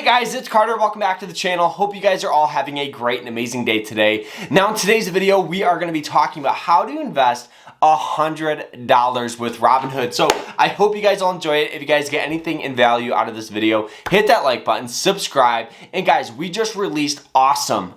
Hey guys, it's Carter. Welcome back to the channel. Hope you guys are all having a great and amazing day today. Now in today's video, we are going to be talking about how to invest $100 with Robinhood. So I hope you guys all enjoy it. If you guys get anything in value out of this video, hit that like button, subscribe, and guys, we just released awesome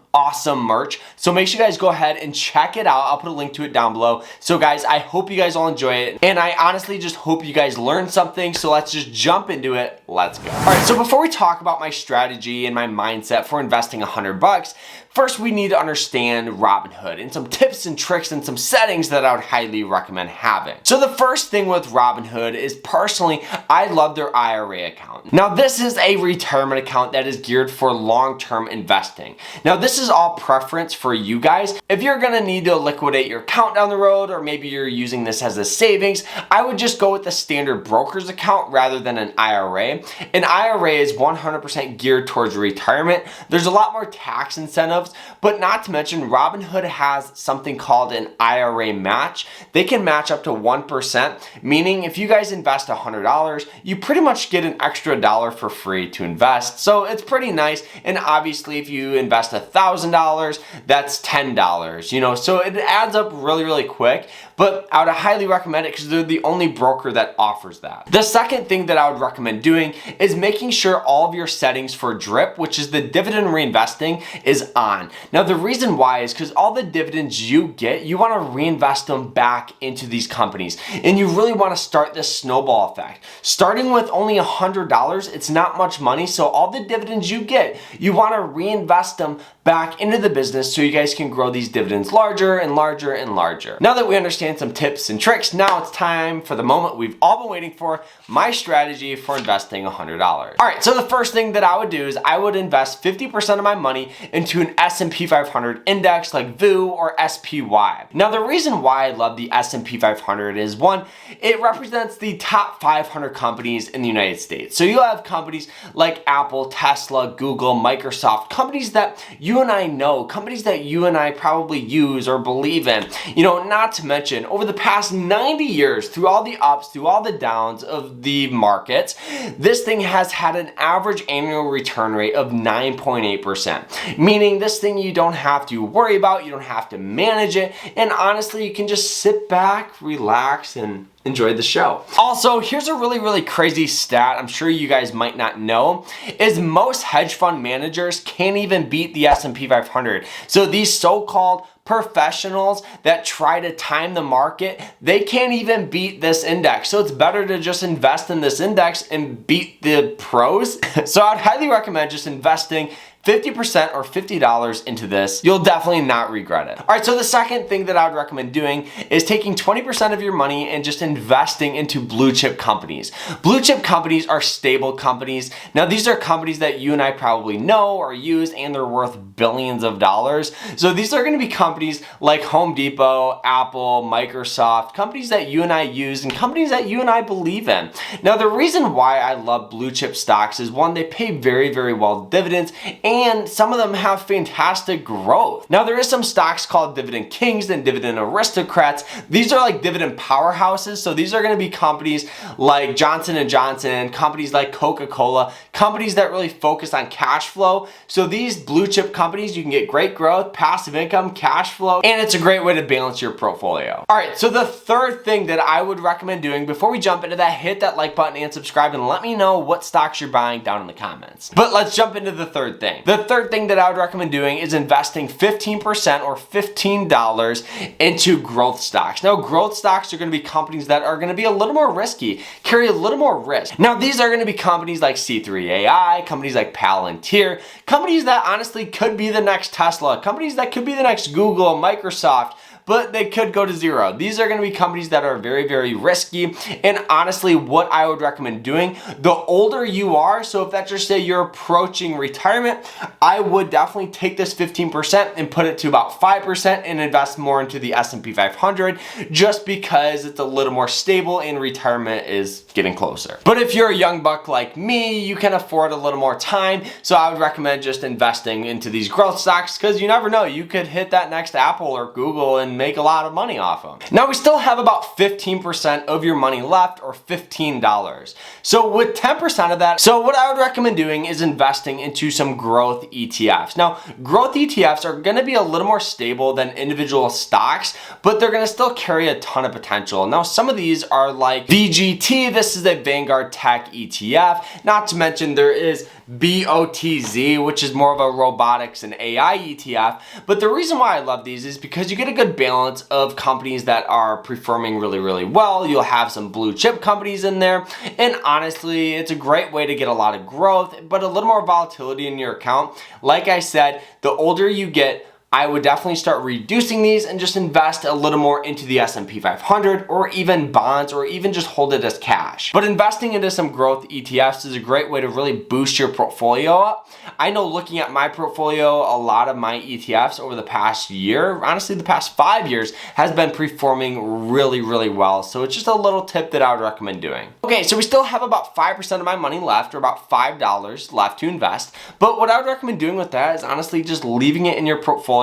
merch. So make sure you guys go ahead and check it out. I'll put a link to it down below. So guys, I hope you guys all enjoy it. And I honestly just hope you guys learned something. So let's just jump into it. Let's go. All right, so before we talk about my strategy and my mindset for investing $100, first we need to understand Robinhood and some tips and tricks and some settings that I would highly recommend having. So the first thing with Robinhood is personally, I love their IRA account. Now this is a retirement account that is geared for long-term investing. Now this is all preference for you guys. If you're gonna need to liquidate your account down the road, or maybe you're using this as a savings, I would just go with the standard broker's account rather than an IRA. An IRA is 100% geared towards retirement. There's a lot more tax incentives, but not to mention Robinhood has something called an IRA match. They can match up to 1%, meaning if you guys invest $100, you pretty much get an extra dollar for free to invest. So it's pretty nice. And obviously if you invest $1,000, that's $10, you know, so it adds up really quick. But I would highly recommend it because they're the only broker that offers that. The second thing that I would recommend doing is making sure all of your settings for DRIP, which is the dividend reinvesting, is on. Now the reason why is because all the dividends you get, you want to reinvest them back into these companies. And you really want to start this snowball effect. Starting with only $100, it's not much money. So all the dividends you get, you want to reinvest them back into the business so you guys can grow these dividends larger and larger and larger. Now that we understand some tips and tricks, now it's time for the moment we've all been waiting for, my strategy for investing $100. All right, so the first thing that I would do is I would invest 50% of my money into an S&P 500 index like VOO or SPY. Now the reason why I love the S&P 500 is one, it represents the top 500 companies in the United States. So you'll have companies like Apple, Tesla, Google, Microsoft, companies that you and I know, companies that you and I probably use or believe in. You know, not to mention over the past 90 years, through all the ups, through all the downs of the markets, this thing has had an average annual return rate of 9.8%. Meaning this thing you don't have to worry about, you don't have to manage it, and honestly, you can just sit back, relax, and enjoy the show. Also, here's a really crazy stat I'm sure you guys might not know, is most hedge fund managers can't even beat the S&P 500. So these so-called professionals that try to time the market, they can't even beat this index. So it's better to just invest in this index and beat the pros. So I'd highly recommend just investing 50% or $50 into this. You'll definitely not regret it. All right, so the second thing that I would recommend doing is taking 20% of your money and just investing into blue chip companies. Blue chip companies are stable companies. Now, these are companies that you and I probably know or use, and they're worth billions of dollars. So these are gonna be companies like Home Depot, Apple, Microsoft, companies that you and I use and companies that you and I believe in. Now, the reason why I love blue chip stocks is one, they pay very well dividends, and some of them have fantastic growth. Now there is some stocks called dividend kings and dividend aristocrats. These are like dividend powerhouses. So these are going to be companies like Johnson & Johnson, companies like Coca-Cola, companies that really focus on cash flow. So these blue chip companies, you can get great growth, passive income, cash flow, and it's a great way to balance your portfolio. All right, so the third thing that I would recommend doing before we jump into that, hit that like button and subscribe, and let me know what stocks you're buying down in the comments. But let's jump into the third thing. The third thing that I would recommend doing is investing 15% or $15 into growth stocks. Now, growth stocks are going to be companies that are going to be a little more risky, carry a little more risk. Now, these are going to be companies like C3AI, companies like Palantir, companies that honestly could be the next Tesla, companies that could be the next Google, Microsoft, but they could go to zero. These are gonna be companies that are very risky, and honestly, what I would recommend doing, the older you are, so if let's just say you're approaching retirement, I would definitely take this 15% and put it to about 5% and invest more into the S&P 500, just because it's a little more stable and retirement is getting closer. But if you're a young buck like me, you can afford a little more time, so I would recommend just investing into these growth stocks, because you never know, you could hit that next Apple or Google and and make a lot of money off them. Now we still have about 15% of your money left, or $15. So with 10% of that, so what I would recommend doing is investing into some growth ETFs. Now, growth ETFs are gonna be a little more stable than individual stocks, but they're gonna still carry a ton of potential. Now, some of these are like VGT. This is a Vanguard Tech ETF. Not to mention there is BOTZ, which is more of a robotics and AI ETF. But the reason why I love these is because you get a good balance of companies that are performing really, really well. You'll have some blue chip companies in there. And honestly, it's a great way to get a lot of growth, but a little more volatility in your account. Like I said, the older you get, I would definitely start reducing these and just invest a little more into the S&P 500 or even bonds, or even just hold it as cash. But investing into some growth ETFs is a great way to really boost your portfolio up. I know, looking at my portfolio, a lot of my ETFs over the past year, honestly the past 5 years, has been performing really, really well. So it's just a little tip that I would recommend doing. Okay, so we still have about 5% of my money left, or about $5 left to invest. But what I would recommend doing with that is honestly just leaving it in your portfolio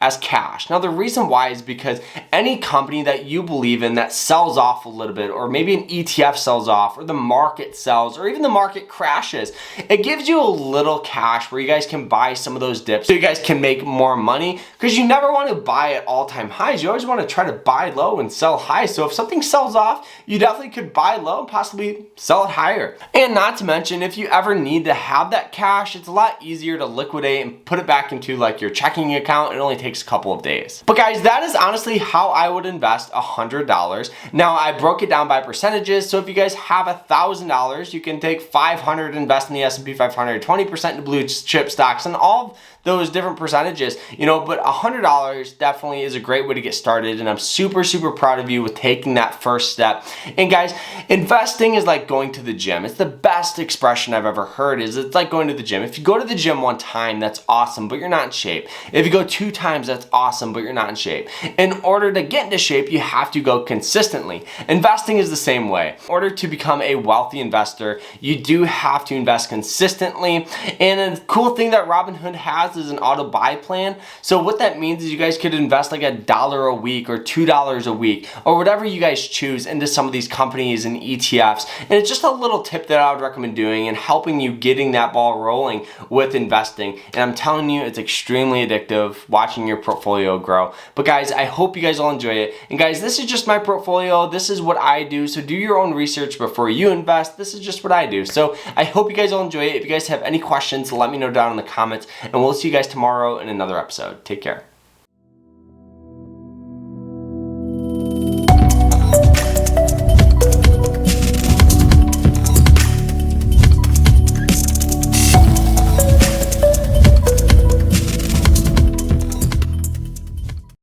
as cash. Now, the reason why is because any company that you believe in that sells off a little bit, or maybe an ETF sells off, or the market sells, or even the market crashes, it gives you a little cash where you guys can buy some of those dips so you guys can make more money, because you never want to buy at all-time highs. You always want to try to buy low and sell high. So if something sells off, you definitely could buy low and possibly sell it higher. And not to mention, if you ever need to have that cash, it's a lot easier to liquidate and put it back into like your checking account. It only takes a couple of days. But guys, that is honestly how I would invest $100. Now, I broke it down by percentages. So if you guys have $1,000, you can take 500, invest in the S&P 500, 20% into blue chip stocks, and all those different percentages, you know. But $100 definitely is a great way to get started, and I'm super, super proud of you with taking that first step. And guys, investing is like going to the gym. It's the best expression I've ever heard. Is it's like going to the gym. If you go to the gym one time, that's awesome, but you're not in shape. If you go 2 times, that's awesome, but you're not in shape. In order to get into shape, you have to go consistently. Investing is the same way. In order to become a wealthy investor, you do have to invest consistently. And a cool thing that Robinhood has is an auto buy plan. So what that means is you guys could invest like $1 a week or $2 a week, or whatever you guys choose, into some of these companies and ETFs. And it's just a little tip that I would recommend doing and helping you getting that ball rolling with investing. And I'm telling you, it's extremely addictive watching your portfolio grow. But guys, I hope you guys all enjoy it. And guys, this is just my portfolio. This is what I do. So do your own research before you invest. This is just what I do. So I hope you guys all enjoy it. If you guys have any questions, let me know down in the comments, and we'll see you guys tomorrow in another episode. Take care.